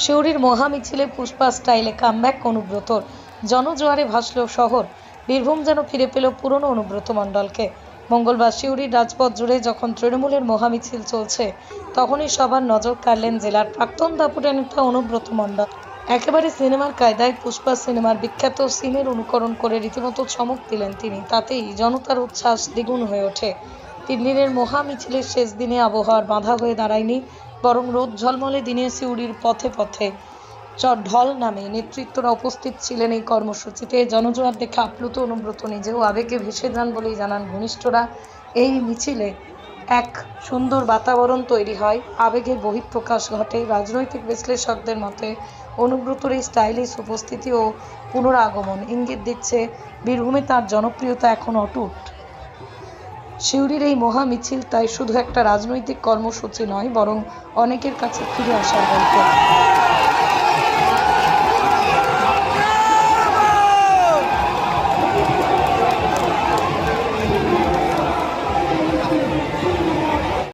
সিউড়ির মহা মিছিলে পুষ্পা স্টাইলে কামব্যাক অনুব্রতর। জনজোয়ারে ভাসল শহর। বীরভূম যেন ফিরে পেল পুরনো অনুব্রত মণ্ডলকে। মঙ্গলবার সিউড়ির রাজপথ জুড়ে যখন তৃণমূলের মহা মিছিল চলছে, তখনই সবার নজর কাড়লেন জেলার প্রাক্তন দাপুটে নেতা অনুব্রত মণ্ডল। একেবারে সিনেমার কায়দায় পুষ্পা সিনেমার বিখ্যাত সিনের অনুকরণ করে রীতিমতো চমক দিলেন তিনি। তাতেই জনতার উচ্ছ্বাস দ্বিগুণ হয়ে ওঠে। 3 দিনের মহা মিছিলের শেষ দিনে আবহাওয়ার বাধা হয়ে দাঁড়ায়নি, বরং রোদ ঝলমলে দিনে সিউড়ির পথে পথে ঢল নামে নেতৃত্বরা উপস্থিত ছিলেন এই কর্মসূচিতে। জনজোয়ার দেখে আপ্লুত অনুব্রত নিজেও আবেগে ভেসে যান বলেই জানান ঘনিষ্ঠরা। এই মিছিলে এক সুন্দর বাতাবরণ তৈরি হয়, আবেগের বহিঃপ্রকাশ ঘটে। রাজনৈতিক বিশ্লেষকদের মতে অনুব্রতর এই স্টাইলিশ উপস্থিতি ও পুনরাগমন ইঙ্গিত দিচ্ছে বীরভূমে তার জনপ্রিয়তা এখন অটুট। সিউড়ির এই মহা মিছিল তাই শুধু একটা রাজনৈতিক কর্মসূচি নয়, বরং অনেকের কাছে ফিরে আসার গল্প।